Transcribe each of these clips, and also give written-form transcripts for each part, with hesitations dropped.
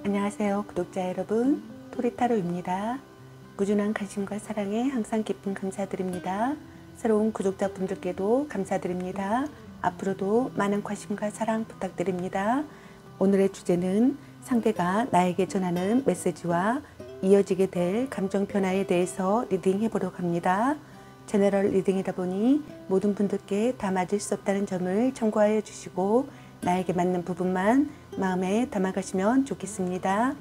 안녕하세요 구독자 여러분, 토리타로입니다. 꾸준한 관심과 사랑에 항상 깊은 감사드립니다. 새로운 구독자분들께도 감사드립니다. 앞으로도 많은 관심과 사랑 부탁드립니다. 오늘의 주제는 상대가 나에게 전하는 메시지와 이어지게 될 감정 변화에 대해서 리딩 해보려고 합니다. 제너럴 리딩이다 보니 모든 분들께 다 맞을 수 없다는 점을 참고하여 주시고 나에게 맞는 부분만 마음에 담아가시면 좋겠습니다.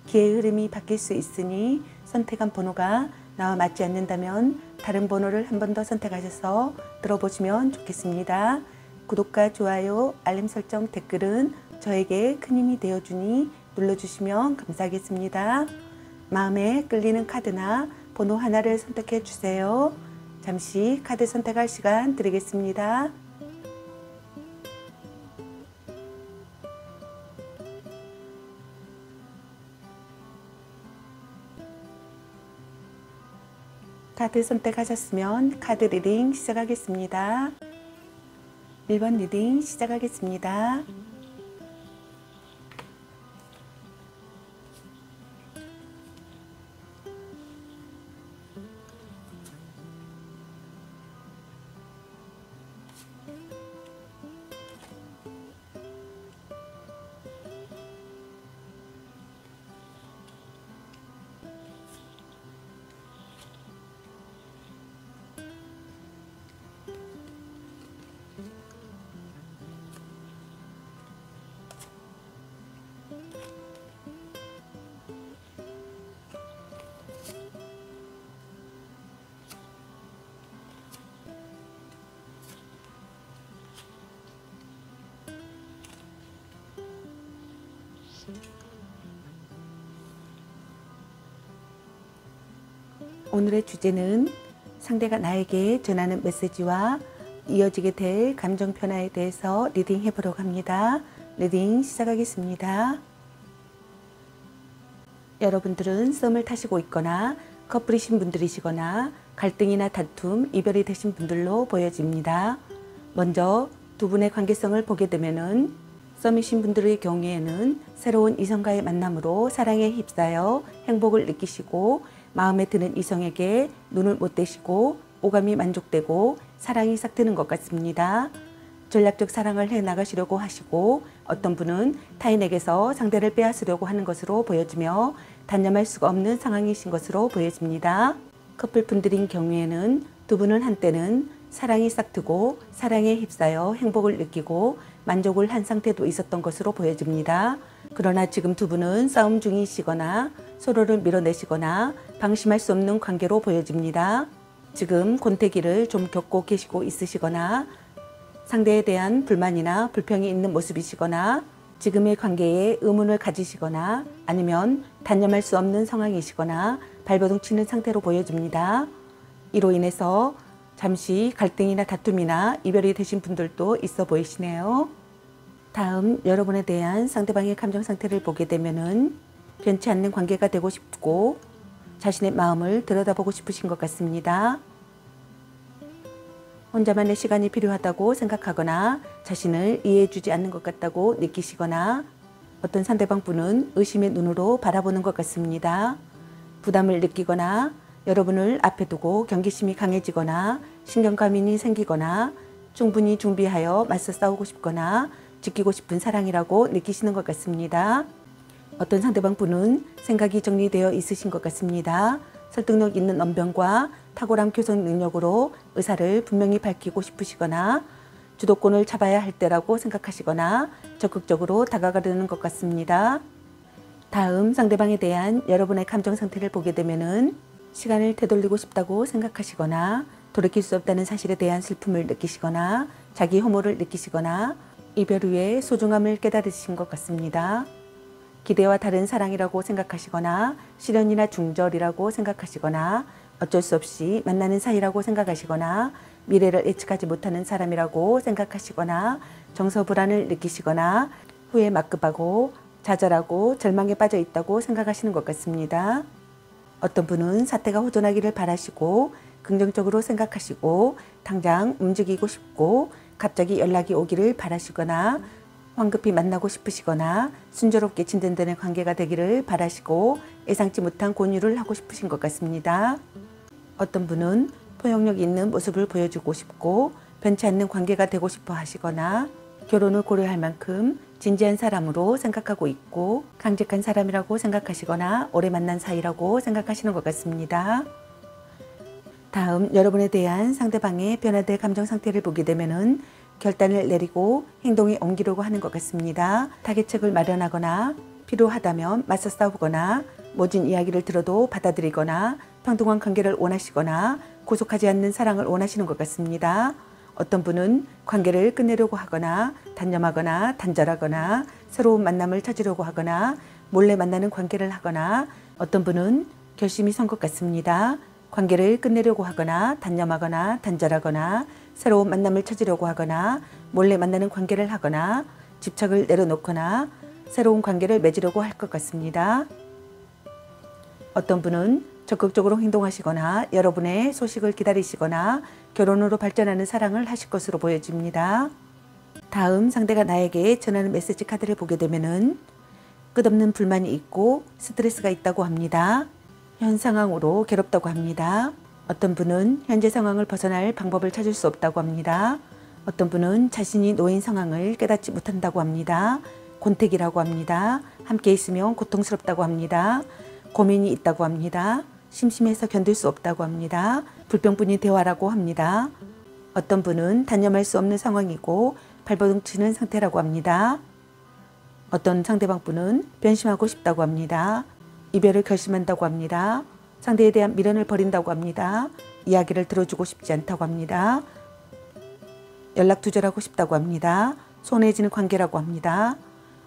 기회의 흐름이 바뀔 수 있으니 선택한 번호가 나와 맞지 않는다면 다른 번호를 한 번 더 선택하셔서 들어보시면 좋겠습니다. 구독과 좋아요, 알림 설정, 댓글은 저에게 큰 힘이 되어주니 눌러주시면 감사하겠습니다. 마음에 끌리는 카드나 번호 하나를 선택해 주세요. 잠시 카드 선택할 시간 드리겠습니다. 카드 선택하셨으면 카드 리딩 시작하겠습니다. 1번 리딩 시작하겠습니다. 오늘의 주제는 상대가 나에게 전하는 메시지와 이어지게 될 감정 변화에 대해서 리딩 해보려고 합니다. 리딩 시작하겠습니다. 여러분들은 썸을 타시고 있거나 커플이신 분들이시거나 갈등이나 다툼, 이별이 되신 분들로 보여집니다. 먼저 두 분의 관계성을 보게 되면은 썸이신 분들의 경우에는 새로운 이성과의 만남으로 사랑에 휩싸여 행복을 느끼시고 마음에 드는 이성에게 눈을 못 떼시고 오감이 만족되고 사랑이 싹 트는 것 같습니다. 전략적 사랑을 해 나가시려고 하시고 어떤 분은 타인에게서 상대를 빼앗으려고 하는 것으로 보여지며 단념할 수가 없는 상황이신 것으로 보여집니다. 커플분들인 경우에는 두 분은 한때는 사랑이 싹 트고 사랑에 휩싸여 행복을 느끼고 만족을 한 상태도 있었던 것으로 보여집니다. 그러나 지금 두 분은 싸움 중이시거나 서로를 밀어내시거나 방심할 수 없는 관계로 보여집니다. 지금 권태기를 좀 겪고 계시고 있으시거나 상대에 대한 불만이나 불평이 있는 모습이시거나 지금의 관계에 의문을 가지시거나 아니면 단념할 수 없는 상황이시거나 발버둥 치는 상태로 보여집니다. 이로 인해서 잠시 갈등이나 다툼이나 이별이 되신 분들도 있어 보이시네요. 다음 여러분에 대한 상대방의 감정 상태를 보게 되면은 변치 않는 관계가 되고 싶고 자신의 마음을 들여다보고 싶으신 것 같습니다. 혼자만의 시간이 필요하다고 생각하거나 자신을 이해해주지 않는 것 같다고 느끼시거나 어떤 상대방 분은 의심의 눈으로 바라보는 것 같습니다. 부담을 느끼거나 여러분을 앞에 두고 경계심이 강해지거나 신경과민이 생기거나 충분히 준비하여 맞서 싸우고 싶거나 지키고 싶은 사랑이라고 느끼시는 것 같습니다. 어떤 상대방 분은 생각이 정리되어 있으신 것 같습니다. 설득력 있는 언변과 탁월한 교섭 능력으로 의사를 분명히 밝히고 싶으시거나 주도권을 잡아야 할 때라고 생각하시거나 적극적으로 다가가려는 것 같습니다. 다음 상대방에 대한 여러분의 감정 상태를 보게 되면은 시간을 되돌리고 싶다고 생각하시거나 돌이킬 수 없다는 사실에 대한 슬픔을 느끼시거나 자기 혐오를 느끼시거나 이별 후에 소중함을 깨달으신 것 같습니다. 기대와 다른 사랑이라고 생각하시거나 시련이나 중절이라고 생각하시거나 어쩔 수 없이 만나는 사이라고 생각하시거나 미래를 예측하지 못하는 사람이라고 생각하시거나 정서불안을 느끼시거나 후에 막급하고 좌절하고 절망에 빠져 있다고 생각하시는 것 같습니다. 어떤 분은 사태가 호전하기를 바라시고 긍정적으로 생각하시고 당장 움직이고 싶고 갑자기 연락이 오기를 바라시거나 황급히 만나고 싶으시거나 순조롭게 진전되는 관계가 되기를 바라시고 예상치 못한 권유를 하고 싶으신 것 같습니다. 어떤 분은 포용력 있는 모습을 보여주고 싶고 변치 않는 관계가 되고 싶어 하시거나 결혼을 고려할 만큼 진지한 사람으로 생각하고 있고 강직한 사람이라고 생각하시거나 오래 만난 사이라고 생각하시는 것 같습니다. 다음 여러분에 대한 상대방의 변화될 감정 상태를 보게 되면은 결단을 내리고 행동에 옮기려고 하는 것 같습니다. 타개책을 마련하거나 필요하다면 맞서 싸우거나 모진 이야기를 들어도 받아들이거나 평등한 관계를 원하시거나 고속하지 않는 사랑을 원하시는 것 같습니다. 어떤 분은 관계를 끝내려고 하거나 단념하거나 단절하거나 새로운 만남을 찾으려고 하거나 몰래 만나는 관계를 하거나 어떤 분은 결심이 선 것 같습니다. 관계를 끝내려고 하거나 단념하거나 단절하거나 새로운 만남을 찾으려고 하거나 몰래 만나는 관계를 하거나 집착을 내려놓거나 새로운 관계를 맺으려고 할 것 같습니다. 어떤 분은 적극적으로 행동하시거나 여러분의 소식을 기다리시거나 결혼으로 발전하는 사랑을 하실 것으로 보여집니다. 다음 상대가 나에게 전하는 메시지 카드를 보게 되면은 끝없는 불만이 있고 스트레스가 있다고 합니다. 현 상황으로 괴롭다고 합니다. 어떤 분은 현재 상황을 벗어날 방법을 찾을 수 없다고 합니다. 어떤 분은 자신이 놓인 상황을 깨닫지 못한다고 합니다. 곤택이라고 합니다. 함께 있으면 고통스럽다고 합니다. 고민이 있다고 합니다. 심심해서 견딜 수 없다고 합니다. 불평뿐인 대화라고 합니다. 어떤 분은 단념할 수 없는 상황이고 발버둥 치는 상태라고 합니다. 어떤 상대방 분은 변심하고 싶다고 합니다. 이별을 결심한다고 합니다. 상대에 대한 미련을 버린다고 합니다. 이야기를 들어주고 싶지 않다고 합니다. 연락 두절하고 싶다고 합니다. 소원해지는 관계라고 합니다.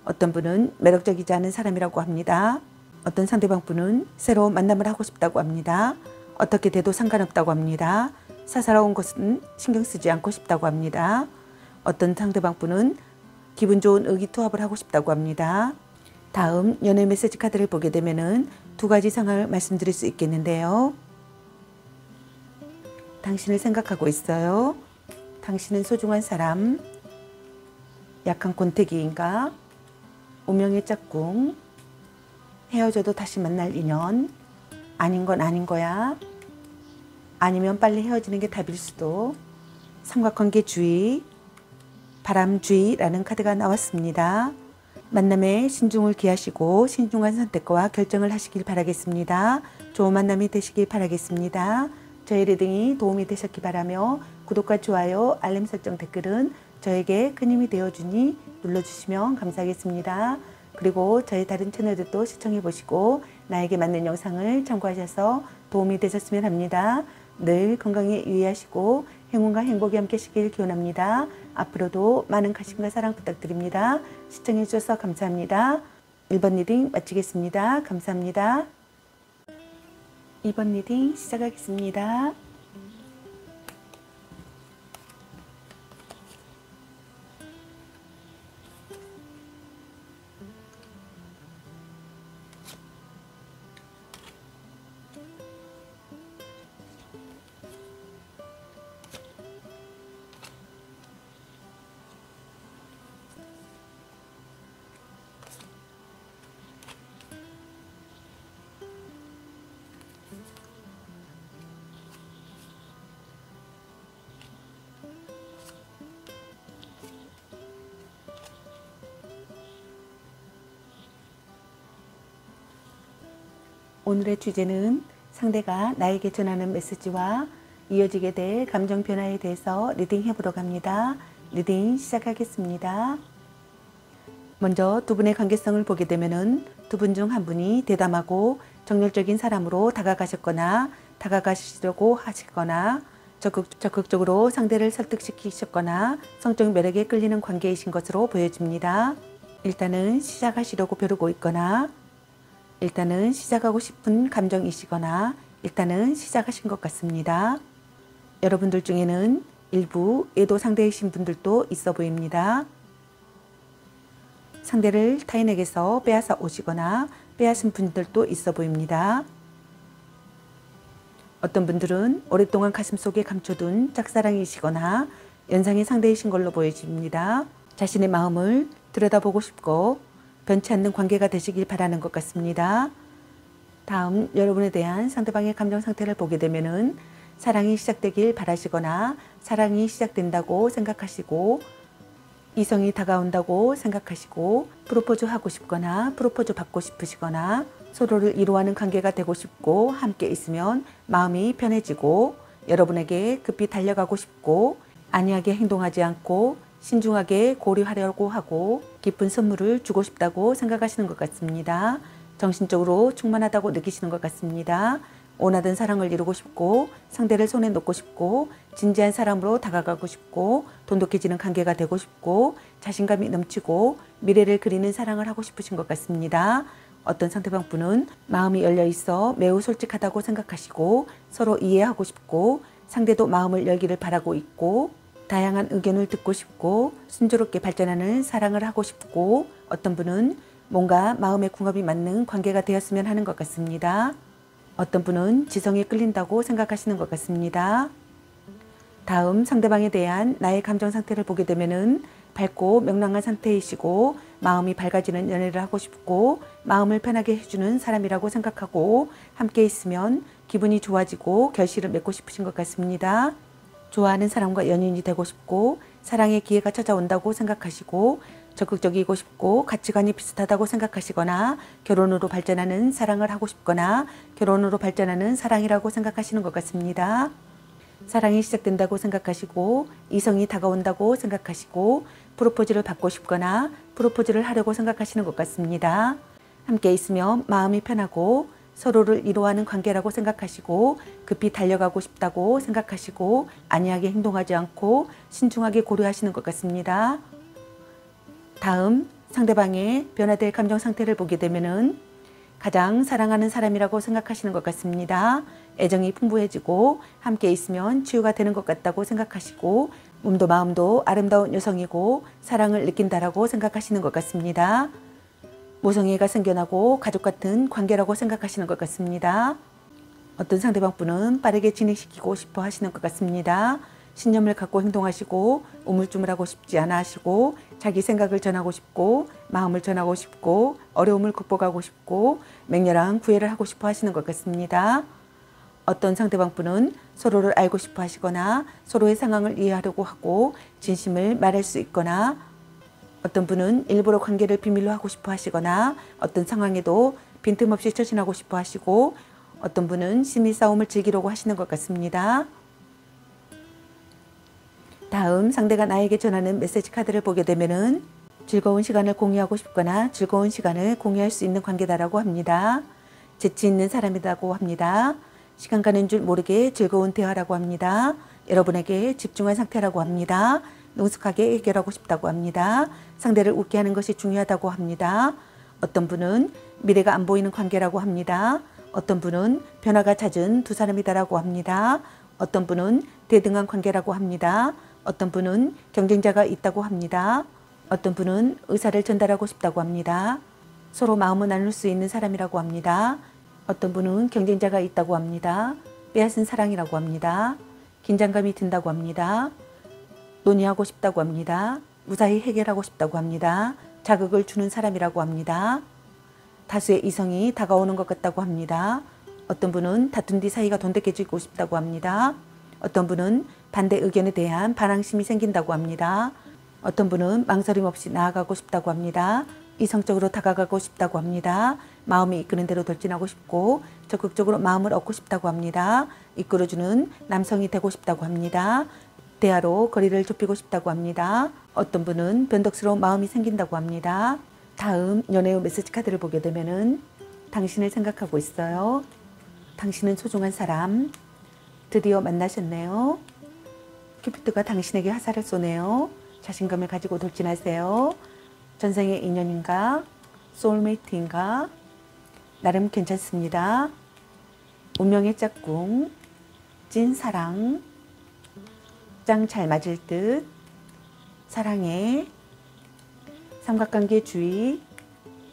어떤 분은 매력적이지 않은 사람이라고 합니다. 어떤 상대방 분은 새로운 만남을 하고 싶다고 합니다. 어떻게 돼도 상관없다고 합니다. 사사로운 것은 신경 쓰지 않고 싶다고 합니다. 어떤 상대방 분은 기분 좋은 의기투합을 하고 싶다고 합니다. 다음 연애 메시지 카드를 보게 되면은 두 가지 상황을 말씀드릴 수 있겠는데요. 당신을 생각하고 있어요. 당신은 소중한 사람, 약한 곤태기인가, 운명의 짝꿍, 헤어져도 다시 만날 인연, 아닌 건 아닌 거야, 아니면 빨리 헤어지는 게 답일 수도, 삼각관계주의, 바람주의라는 카드가 나왔습니다. 만남에 신중을 기하시고 신중한 선택과 결정을 하시길 바라겠습니다. 좋은 만남이 되시길 바라겠습니다. 저희 리딩이 도움이 되셨기 바라며 구독과 좋아요, 알림 설정, 댓글은 저에게 큰 힘이 되어주니 눌러주시면 감사하겠습니다. 그리고 저희 다른 채널들도 시청해 보시고 나에게 맞는 영상을 참고하셔서 도움이 되셨으면 합니다. 늘 건강에 유의하시고 행운과 행복이 함께 하시길 기원합니다. 앞으로도 많은 관심과 사랑 부탁드립니다. 시청해 주셔서 감사합니다. 1번 리딩 마치겠습니다. 감사합니다. 2번 리딩 시작하겠습니다. 오늘의 주제는 상대가 나에게 전하는 메시지와 이어지게 될 감정 변화에 대해서 리딩 해보도록 합니다. 리딩 시작하겠습니다. 먼저 두 분의 관계성을 보게 되면은 두 분 중 한 분이 대담하고 정열적인 사람으로 다가가셨거나 다가가시려고 하시거나 적극적으로 상대를 설득시키셨거나 성적 매력에 끌리는 관계이신 것으로 보여집니다. 일단은 시작하시려고 벼르고 있거나 일단은 시작하고 싶은 감정이시거나 일단은 시작하신 것 같습니다. 여러분들 중에는 일부 애도 상대이신 분들도 있어 보입니다. 상대를 타인에게서 빼앗아 오시거나 빼앗은 분들도 있어 보입니다. 어떤 분들은 오랫동안 가슴속에 감춰둔 짝사랑이시거나 연상의 상대이신 걸로 보여집니다. 자신의 마음을 들여다보고 싶고 변치 않는 관계가 되시길 바라는 것 같습니다. 다음 여러분에 대한 상대방의 감정 상태를 보게 되면은 사랑이 시작되길 바라시거나 사랑이 시작된다고 생각하시고 이성이 다가온다고 생각하시고 프로포즈 하고 싶거나 프로포즈 받고 싶으시거나 서로를 이루어하는 관계가 되고 싶고 함께 있으면 마음이 편해지고 여러분에게 급히 달려가고 싶고 안이하게 행동하지 않고 신중하게 고려하려고 하고 기쁜 선물을 주고 싶다고 생각하시는 것 같습니다. 정신적으로 충만하다고 느끼시는 것 같습니다. 원하던 사랑을 이루고 싶고 상대를 손에 놓고 싶고 진지한 사람으로 다가가고 싶고 돈독해지는 관계가 되고 싶고 자신감이 넘치고 미래를 그리는 사랑을 하고 싶으신 것 같습니다. 어떤 상대방 분은 마음이 열려 있어 매우 솔직하다고 생각하시고 서로 이해하고 싶고 상대도 마음을 열기를 바라고 있고 다양한 의견을 듣고 싶고 순조롭게 발전하는 사랑을 하고 싶고 어떤 분은 뭔가 마음의 궁합이 맞는 관계가 되었으면 하는 것 같습니다. 어떤 분은 지성에 끌린다고 생각하시는 것 같습니다. 다음 상대방에 대한 나의 감정 상태를 보게 되면은 밝고 명랑한 상태이시고 마음이 밝아지는 연애를 하고 싶고 마음을 편하게 해주는 사람이라고 생각하고 함께 있으면 기분이 좋아지고 결실을 맺고 싶으신 것 같습니다. 좋아하는 사람과 연인이 되고 싶고 사랑의 기회가 찾아온다고 생각하시고 적극적이고 싶고 가치관이 비슷하다고 생각하시거나 결혼으로 발전하는 사랑을 하고 싶거나 결혼으로 발전하는 사랑이라고 생각하시는 것 같습니다. 사랑이 시작된다고 생각하시고 이성이 다가온다고 생각하시고 프로포즈를 받고 싶거나 프로포즈를 하려고 생각하시는 것 같습니다. 함께 있으면 마음이 편하고 서로를 이루어하는 관계라고 생각하시고 급히 달려가고 싶다고 생각하시고 안이하게 행동하지 않고 신중하게 고려하시는 것 같습니다. 다음 상대방의 변화될 감정 상태를 보게 되면은 가장 사랑하는 사람이라고 생각하시는 것 같습니다. 애정이 풍부해지고 함께 있으면 치유가 되는 것 같다고 생각하시고 몸도 마음도 아름다운 여성이고 사랑을 느낀다라고 생각하시는 것 같습니다. 모성애가 생겨나고 가족 같은 관계라고 생각하시는 것 같습니다. 어떤 상대방 분은 빠르게 진행시키고 싶어 하시는 것 같습니다. 신념을 갖고 행동하시고 우물쭈물하고 싶지 않아 하시고 자기 생각을 전하고 싶고 마음을 전하고 싶고 어려움을 극복하고 싶고 맹렬한 구애를 하고 싶어 하시는 것 같습니다. 어떤 상대방 분은 서로를 알고 싶어 하시거나 서로의 상황을 이해하려고 하고 진심을 말할 수 있거나 어떤 분은 일부러 관계를 비밀로 하고 싶어 하시거나 어떤 상황에도 빈틈없이 처신하고 싶어 하시고 어떤 분은 심리 싸움을 즐기려고 하시는 것 같습니다. 다음 상대가 나에게 전하는 메시지 카드를 보게 되면은 즐거운 시간을 공유하고 싶거나 즐거운 시간을 공유할 수 있는 관계다라고 합니다. 재치 있는 사람이라고 합니다. 시간 가는 줄 모르게 즐거운 대화라고 합니다. 여러분에게 집중한 상태라고 합니다. 능숙하게 해결하고 싶다고 합니다. 상대를 웃게 하는 것이 중요하다고 합니다. 어떤 분은 미래가 안 보이는 관계라고 합니다. 어떤 분은 변화가 잦은 두 사람이다라고 합니다. 어떤 분은 대등한 관계라고 합니다. 어떤 분은 경쟁자가 있다고 합니다. 어떤 분은 의사를 전달하고 싶다고 합니다. 서로 마음을 나눌 수 있는 사람이라고 합니다. 어떤 분은 경쟁자가 있다고 합니다. 빼앗은 사랑이라고 합니다. 긴장감이 든다고 합니다. 논의하고 싶다고 합니다. 무사히 해결하고 싶다고 합니다. 자극을 주는 사람이라고 합니다. 다수의 이성이 다가오는 것 같다고 합니다. 어떤 분은 다툰 뒤 사이가 돈독해지고 싶다고 합니다. 어떤 분은 반대 의견에 대한 반항심이 생긴다고 합니다. 어떤 분은 망설임 없이 나아가고 싶다고 합니다. 이성적으로 다가가고 싶다고 합니다. 마음이 이끄는 대로 돌진하고 싶고 적극적으로 마음을 얻고 싶다고 합니다. 이끌어주는 남성이 되고 싶다고 합니다. 대화로 거리를 좁히고 싶다고 합니다. 어떤 분은 변덕스러운 마음이 생긴다고 합니다. 다음 연애 후 메시지 카드를 보게 되면은 당신을 생각하고 있어요. 당신은 소중한 사람. 드디어 만나셨네요. 큐피드가 당신에게 화살을 쏘네요. 자신감을 가지고 돌진하세요. 전생의 인연인가? 소울메이트인가? 나름 괜찮습니다. 운명의 짝꿍, 찐사랑, 짱 잘 맞을 듯, 사랑해, 삼각관계 주의,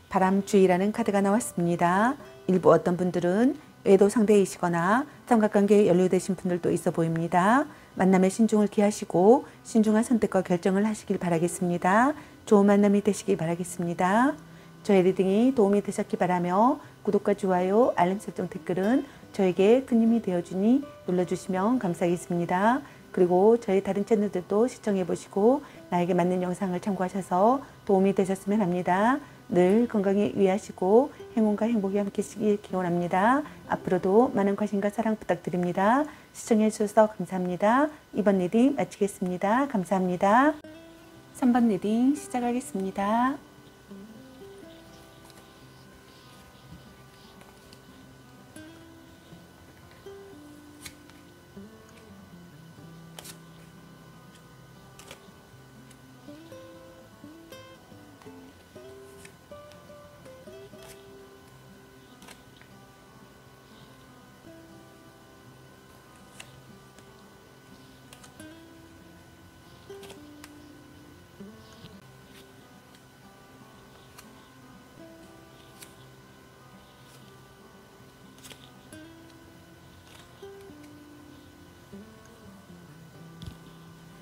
바람 주의라는 카드가 나왔습니다. 일부 어떤 분들은 외도 상대이시거나 삼각관계에 연루되신 분들도 있어 보입니다. 만남에 신중을 기하시고 신중한 선택과 결정을 하시길 바라겠습니다. 좋은 만남이 되시길 바라겠습니다. 저의 리딩이 도움이 되셨기 바라며 구독과 좋아요, 알림 설정, 댓글은 저에게 큰 힘이 되어주니 눌러주시면 감사하겠습니다. 그리고 저희 다른 채널들도 시청해 보시고 나에게 맞는 영상을 참고하셔서 도움이 되셨으면 합니다. 늘 건강에 유의하시고 행운과 행복이 함께 하시길 기원합니다. 앞으로도 많은 관심과 사랑 부탁드립니다. 시청해 주셔서 감사합니다. 이번 리딩 마치겠습니다. 감사합니다. 3번 리딩 시작하겠습니다.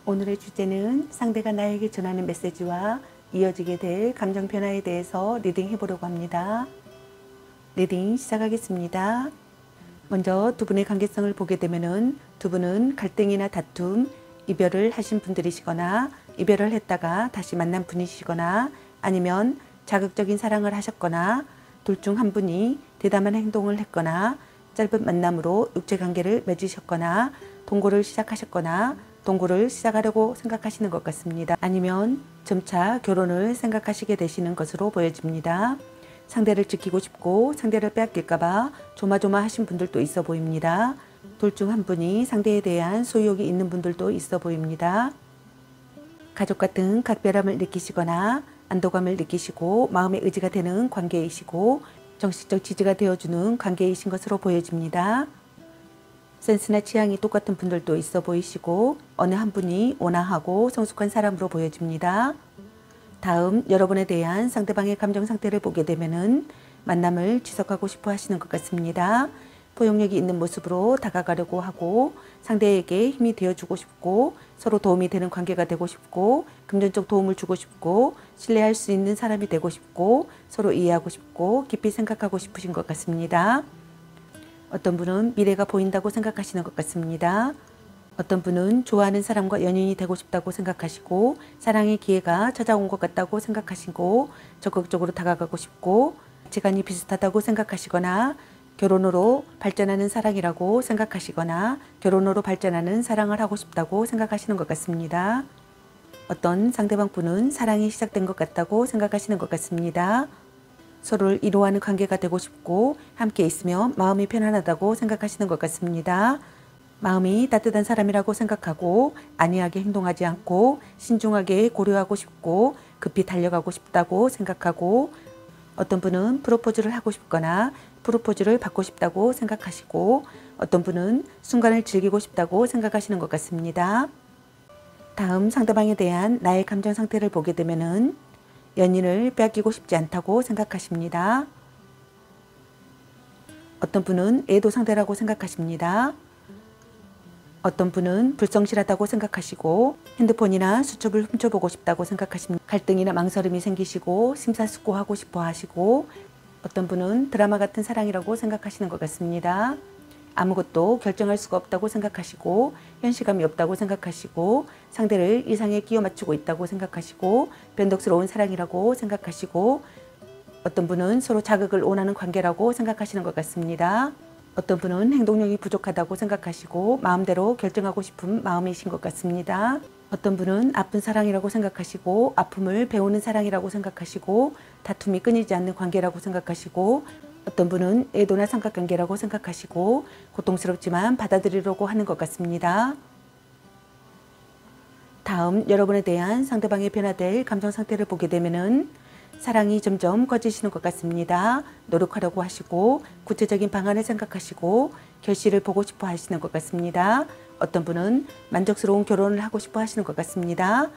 오늘의 주제는 상대가 나에게 전하는 메시지와 이어지게 될 감정 변화에 대해서 리딩 해보려고 합니다. 리딩 시작하겠습니다. 먼저 두 분의 관계성을 보게 되면은 두 분은 갈등이나 다툼, 이별을 하신 분들이시거나 이별을 했다가 다시 만난 분이시거나 아니면 자극적인 사랑을 하셨거나 둘 중 한 분이 대담한 행동을 했거나 짧은 만남으로 육체관계를 맺으셨거나 동거를 시작하셨거나 동거를 시작하려고 생각하시는 것 같습니다. 아니면 점차 결혼을 생각하시게 되시는 것으로 보여집니다. 상대를 지키고 싶고 상대를 빼앗길까봐 조마조마하신 분들도 있어 보입니다. 둘 중 한 분이 상대에 대한 소유욕이 있는 분들도 있어 보입니다. 가족 같은 각별함을 느끼시거나 안도감을 느끼시고 마음의 의지가 되는 관계이시고 정신적 지지가 되어주는 관계이신 것으로 보여집니다. 센스나 취향이 똑같은 분들도 있어 보이시고 어느 한 분이 온화하고 성숙한 사람으로 보여집니다. 다음 여러분에 대한 상대방의 감정 상태를 보게 되면은 만남을 지속하고 싶어 하시는 것 같습니다. 포용력이 있는 모습으로 다가가려고 하고 상대에게 힘이 되어주고 싶고 서로 도움이 되는 관계가 되고 싶고 금전적 도움을 주고 싶고 신뢰할 수 있는 사람이 되고 싶고 서로 이해하고 싶고 깊이 생각하고 싶으신 것 같습니다. 어떤 분은 미래가 보인다고 생각하시는 것 같습니다. 어떤 분은 좋아하는 사람과 연인이 되고 싶다고 생각하시고 사랑의 기회가 찾아온 것 같다고 생각하시고 적극적으로 다가가고 싶고 가치관이 비슷하다고 생각하시거나 결혼으로 발전하는 사랑이라고 생각하시거나 결혼으로 발전하는 사랑을 하고 싶다고 생각하시는 것 같습니다. 어떤 상대방 분은 사랑이 시작된 것 같다고 생각하시는 것 같습니다. 서로를 이루어하는 관계가 되고 싶고 함께 있으면 마음이 편안하다고 생각하시는 것 같습니다. 마음이 따뜻한 사람이라고 생각하고 안이하게 행동하지 않고 신중하게 고려하고 싶고 급히 달려가고 싶다고 생각하고 어떤 분은 프로포즈를 하고 싶거나 프로포즈를 받고 싶다고 생각하시고 어떤 분은 순간을 즐기고 싶다고 생각하시는 것 같습니다. 다음 상대방에 대한 나의 감정 상태를 보게 되면은 연인을 빼앗기고 싶지 않다고 생각하십니다. 어떤 분은 애도 상대라고 생각하십니다. 어떤 분은 불성실하다고 생각하시고 핸드폰이나 수첩을 훔쳐보고 싶다고 생각하십니다. 갈등이나 망설임이 생기시고 심사숙고하고 싶어 하시고 어떤 분은 드라마 같은 사랑이라고 생각하시는 것 같습니다. 아무것도 결정할 수가 없다고 생각하시고 현실감이 없다고 생각하시고 상대를 이상에 끼워 맞추고 있다고 생각하시고 변덕스러운 사랑이라고 생각하시고 어떤 분은 서로 자극을 원하는 관계라고 생각하시는 것 같습니다. 어떤 분은 행동력이 부족하다고 생각하시고 마음대로 결정하고 싶은 마음이신 것 같습니다. 어떤 분은 아픈 사랑이라고 생각하시고 아픔을 배우는 사랑이라고 생각하시고 다툼이 끊이지 않는 관계라고 생각하시고 어떤 분은 애도나 삼각관계라고 생각하시고 고통스럽지만 받아들이려고 하는 것 같습니다. 다음 여러분에 대한 상대방의 변화될 감정 상태를 보게 되면은 사랑이 점점 커지시는 것 같습니다. 노력하려고 하시고 구체적인 방안을 생각하시고 결실을 보고 싶어 하시는 것 같습니다. 어떤 분은 만족스러운 결혼을 하고 싶어 하시는 것 같습니다.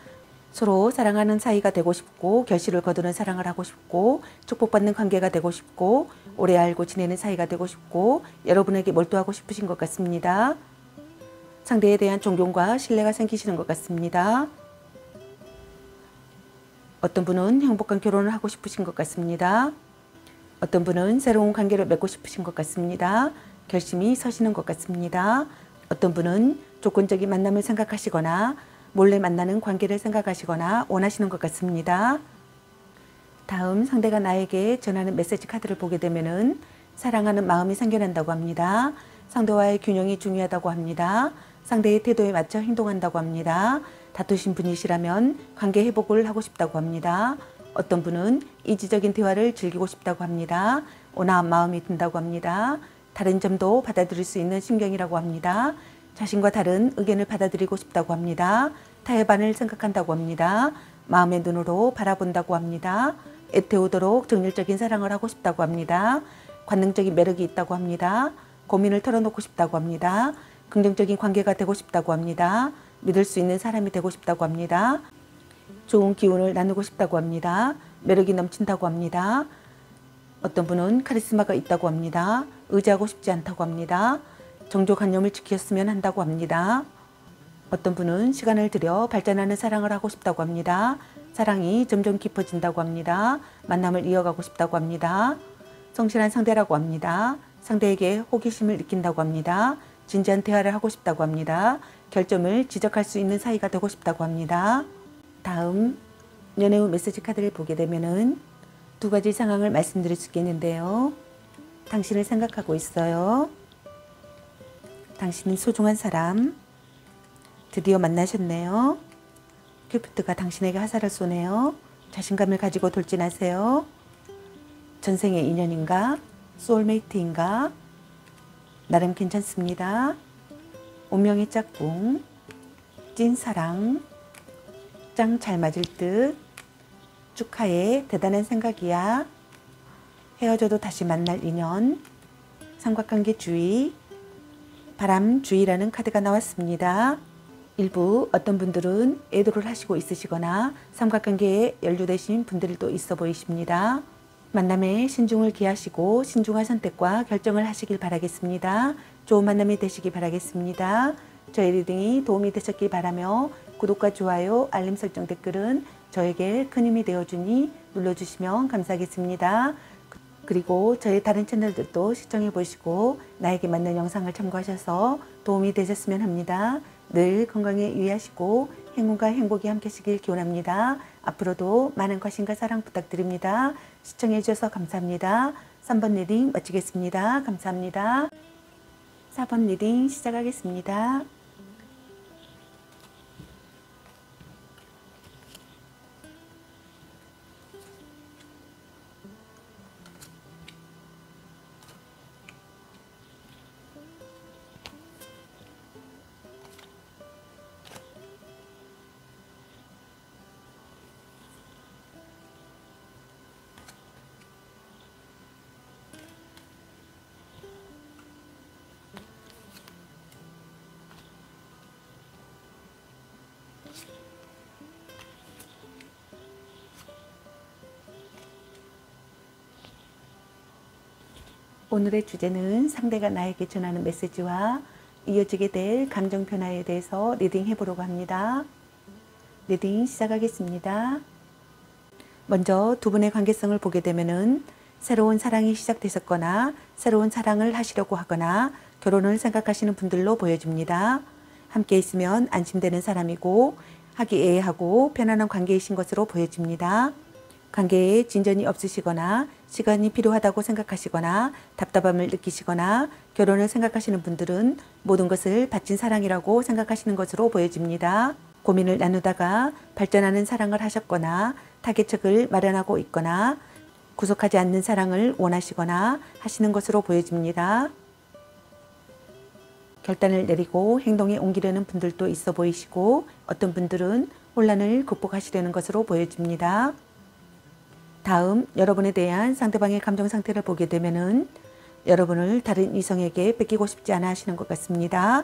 서로 사랑하는 사이가 되고 싶고 결실을 거두는 사랑을 하고 싶고 축복받는 관계가 되고 싶고 오래 알고 지내는 사이가 되고 싶고 여러분에게 몰두하고 싶으신 것 같습니다. 상대에 대한 존경과 신뢰가 생기시는 것 같습니다. 어떤 분은 행복한 결혼을 하고 싶으신 것 같습니다. 어떤 분은 새로운 관계를 맺고 싶으신 것 같습니다. 결심이 서시는 것 같습니다. 어떤 분은 조건적인 만남을 생각하시거나 몰래 만나는 관계를 생각하시거나 원하시는 것 같습니다. 다음 상대가 나에게 전하는 메시지 카드를 보게 되면은 사랑하는 마음이 생겨난다고 합니다. 상대와의 균형이 중요하다고 합니다. 상대의 태도에 맞춰 행동한다고 합니다. 다투신 분이시라면 관계 회복을 하고 싶다고 합니다. 어떤 분은 이지적인 대화를 즐기고 싶다고 합니다. 온화한 마음이 든다고 합니다. 다른 점도 받아들일 수 있는 심경이라고 합니다. 자신과 다른 의견을 받아들이고 싶다고 합니다. 타의 반을 생각한다고 합니다. 마음의 눈으로 바라본다고 합니다. 애태우도록 정열적인 사랑을 하고 싶다고 합니다. 관능적인 매력이 있다고 합니다. 고민을 털어놓고 싶다고 합니다. 긍정적인 관계가 되고 싶다고 합니다. 믿을 수 있는 사람이 되고 싶다고 합니다. 좋은 기운을 나누고 싶다고 합니다. 매력이 넘친다고 합니다. 어떤 분은 카리스마가 있다고 합니다. 의지하고 싶지 않다고 합니다. 정조관념을 지켰으면 한다고 합니다. 어떤 분은 시간을 들여 발전하는 사랑을 하고 싶다고 합니다. 사랑이 점점 깊어진다고 합니다. 만남을 이어가고 싶다고 합니다. 성실한 상대라고 합니다. 상대에게 호기심을 느낀다고 합니다. 진지한 대화를 하고 싶다고 합니다. 결점을 지적할 수 있는 사이가 되고 싶다고 합니다. 다음 연애 후 메시지 카드를 보게 되면은 두 가지 상황을 말씀드릴 수 있겠는데요. 당신을 생각하고 있어요. 당신은 소중한 사람. 드디어 만나셨네요. 큐피드가 당신에게 화살을 쏘네요. 자신감을 가지고 돌진하세요. 전생의 인연인가? 소울메이트인가? 나름 괜찮습니다. 운명의 짝꿍, 찐사랑, 짱 잘 맞을 듯, 축하해, 대단한 생각이야, 헤어져도 다시 만날 인연, 삼각관계 주의, 바람 주의라는 카드가 나왔습니다. 일부 어떤 분들은 애도를 하시고 있으시거나 삼각관계에 연루되신 분들도 있어 보이십니다. 만남에 신중을 기하시고 신중한 선택과 결정을 하시길 바라겠습니다. 좋은 만남이 되시기 바라겠습니다. 저희 리딩이 도움이 되셨길 바라며 구독과 좋아요, 알림 설정, 댓글은 저에게 큰 힘이 되어주니 눌러주시면 감사하겠습니다. 그리고 저희 다른 채널들도 시청해 보시고 나에게 맞는 영상을 참고하셔서 도움이 되셨으면 합니다. 늘 건강에 유의하시고 행운과 행복이 함께 하시길 기원합니다. 앞으로도 많은 관심과 사랑 부탁드립니다. 시청해 주셔서 감사합니다. 3번 리딩 마치겠습니다. 감사합니다. 4번 리딩 시작하겠습니다. 오늘의 주제는 상대가 나에게 전하는 메시지와 이어지게 될 감정 변화에 대해서 리딩 해보려고 합니다. 리딩 시작하겠습니다. 먼저 두 분의 관계성을 보게 되면은 새로운 사랑이 시작되셨거나 새로운 사랑을 하시려고 하거나 결혼을 생각하시는 분들로 보여집니다. 함께 있으면 안심되는 사람이고 화기애애하고 편안한 관계이신 것으로 보여집니다. 관계에 진전이 없으시거나 시간이 필요하다고 생각하시거나 답답함을 느끼시거나 결혼을 생각하시는 분들은 모든 것을 바친 사랑이라고 생각하시는 것으로 보여집니다. 고민을 나누다가 발전하는 사랑을 하셨거나 타개책을 마련하고 있거나 구속하지 않는 사랑을 원하시거나 하시는 것으로 보여집니다. 결단을 내리고 행동에 옮기려는 분들도 있어 보이시고 어떤 분들은 혼란을 극복하시려는 것으로 보여집니다. 다음 여러분에 대한 상대방의 감정 상태를 보게 되면은 여러분을 다른 이성에게 뺏기고 싶지 않아 하시는 것 같습니다.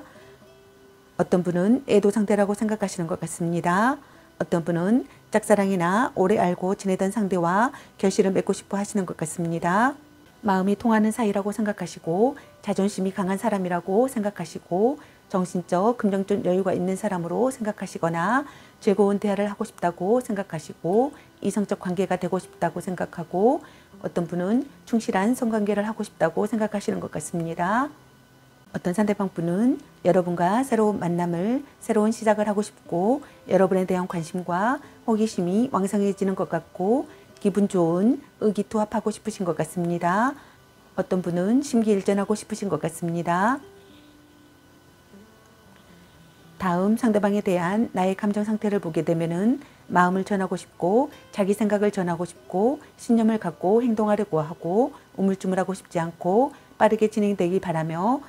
어떤 분은 애도 상대라고 생각하시는 것 같습니다. 어떤 분은 짝사랑이나 오래 알고 지내던 상대와 결실을 맺고 싶어 하시는 것 같습니다. 마음이 통하는 사이라고 생각하시고 자존심이 강한 사람이라고 생각하시고 정신적, 금전적 여유가 있는 사람으로 생각하시거나 즐거운 대화를 하고 싶다고 생각하시고 이성적 관계가 되고 싶다고 생각하고 어떤 분은 충실한 성관계를 하고 싶다고 생각하시는 것 같습니다. 어떤 상대방 분은 여러분과 새로운 만남을, 새로운 시작을 하고 싶고 여러분에 대한 관심과 호기심이 왕성해지는 것 같고 기분 좋은 의기투합하고 싶으신 것 같습니다. 어떤 분은 심기일전하고 싶으신 것 같습니다. 다음 상대방에 대한 나의 감정 상태를 보게 되면은 마음을 전하고 싶고 자기 생각을 전하고 싶고 신념을 갖고 행동하려고 하고 우물쭈물하고 싶지 않고 빠르게 진행되길 바라며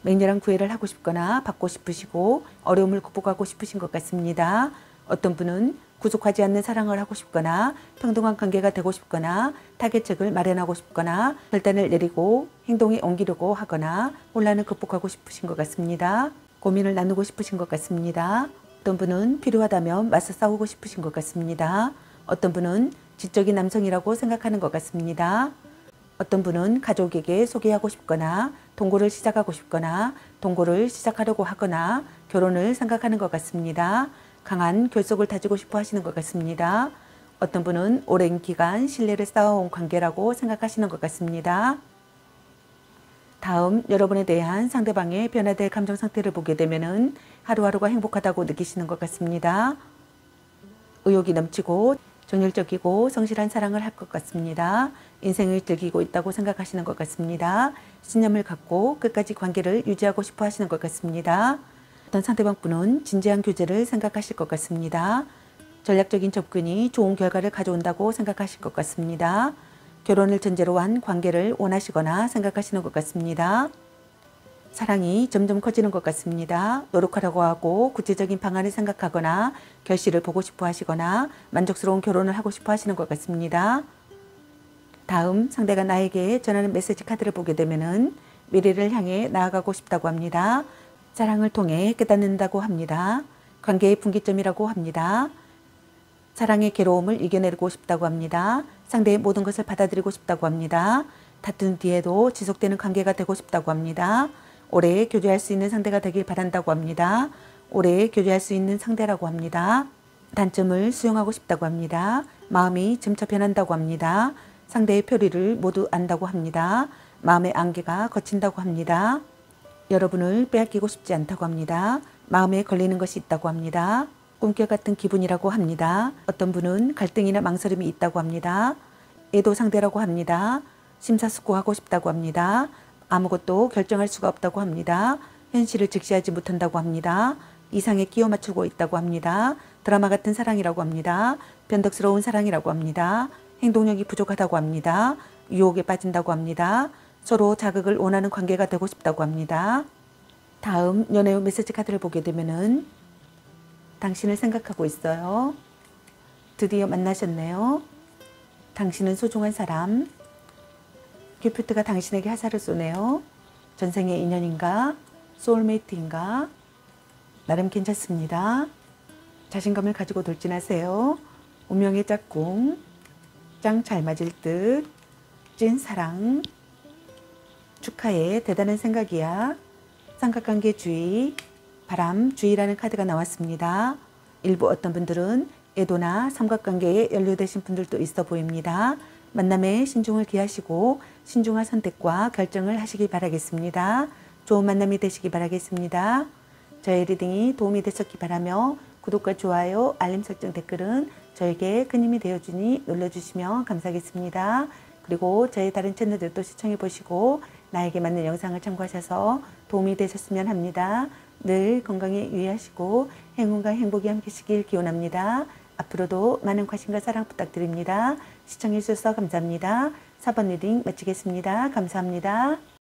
맹렬한 구애를 하고 싶거나 받고 싶으시고 어려움을 극복하고 싶으신 것 같습니다. 어떤 분은 구속하지 않는 사랑을 하고 싶거나 평등한 관계가 되고 싶거나 타개책을 마련하고 싶거나 결단을 내리고 행동에 옮기려고 하거나 혼란을 극복하고 싶으신 것 같습니다. 고민을 나누고 싶으신 것 같습니다. 어떤 분은 필요하다면 맞서 싸우고 싶으신 것 같습니다. 어떤 분은 지적인 남성이라고 생각하는 것 같습니다. 어떤 분은 가족에게 소개하고 싶거나 동거를 시작하고 싶거나 동거를 시작하려고 하거나 결혼을 생각하는 것 같습니다. 강한 결속을 다지고 싶어 하시는 것 같습니다. 어떤 분은 오랜 기간 신뢰를 쌓아온 관계라고 생각하시는 것 같습니다. 다음 여러분에 대한 상대방의 변화될 감정 상태를 보게 되면은 하루하루가 행복하다고 느끼시는 것 같습니다. 의욕이 넘치고 정열적이고 성실한 사랑을 할 것 같습니다. 인생을 즐기고 있다고 생각하시는 것 같습니다. 신념을 갖고 끝까지 관계를 유지하고 싶어 하시는 것 같습니다. 어떤 상대방 분은 진지한 교제를 생각하실 것 같습니다. 전략적인 접근이 좋은 결과를 가져온다고 생각하실 것 같습니다. 결혼을 전제로 한 관계를 원하시거나 생각하시는 것 같습니다. 사랑이 점점 커지는 것 같습니다. 노력하려고 하고 구체적인 방안을 생각하거나 결실을 보고 싶어 하시거나 만족스러운 결혼을 하고 싶어 하시는 것 같습니다. 다음 상대가 나에게 전하는 메시지 카드를 보게 되면은 미래를 향해 나아가고 싶다고 합니다. 사랑을 통해 깨닫는다고 합니다. 관계의 분기점이라고 합니다. 사랑의 괴로움을 이겨내고 싶다고 합니다. 상대의 모든 것을 받아들이고 싶다고 합니다. 다툰 뒤에도 지속되는 관계가 되고 싶다고 합니다. 오래 교제할 수 있는 상대가 되길 바란다고 합니다. 오래 교제할 수 있는 상대라고 합니다. 단점을 수용하고 싶다고 합니다. 마음이 점차 변한다고 합니다. 상대의 표리를 모두 안다고 합니다. 마음의 안개가 걷힌다고 합니다. 여러분을 빼앗기고 싶지 않다고 합니다. 마음에 걸리는 것이 있다고 합니다. 꿈결 같은 기분이라고 합니다. 어떤 분은 갈등이나 망설임이 있다고 합니다. 애도 상대라고 합니다. 심사숙고하고 싶다고 합니다. 아무것도 결정할 수가 없다고 합니다. 현실을 직시하지 못한다고 합니다. 이상에 끼워 맞추고 있다고 합니다. 드라마 같은 사랑이라고 합니다. 변덕스러운 사랑이라고 합니다. 행동력이 부족하다고 합니다. 유혹에 빠진다고 합니다. 서로 자극을 원하는 관계가 되고 싶다고 합니다. 다음 연애운 메시지 카드를 보게 되면은 당신을 생각하고 있어요. 드디어 만나셨네요. 당신은 소중한 사람. 큐피트가 당신에게 화살을 쏘네요. 전생의 인연인가? 소울메이트인가? 나름 괜찮습니다. 자신감을 가지고 돌진하세요. 운명의 짝꿍. 짱 잘 맞을 듯. 찐 사랑. 축하해. 대단한 생각이야. 삼각관계 주의. 바람 주의라는 카드가 나왔습니다. 일부 어떤 분들은 애도나 삼각관계에 연루되신 분들도 있어 보입니다. 만남에 신중을 기하시고 신중한 선택과 결정을 하시길 바라겠습니다. 좋은 만남이 되시기 바라겠습니다. 저의 리딩이 도움이 되셨기 바라며 구독과 좋아요, 알림 설정, 댓글은 저에게 큰 힘이 되어주니 눌러주시면 감사하겠습니다. 그리고 저의 다른 채널들도 시청해 보시고 나에게 맞는 영상을 참고하셔서 도움이 되셨으면 합니다. 늘 건강에 유의하시고 행운과 행복이 함께시길 기원합니다. 앞으로도 많은 관심과 사랑 부탁드립니다. 시청해 주셔서 감사합니다. 4번 리딩 마치겠습니다. 감사합니다.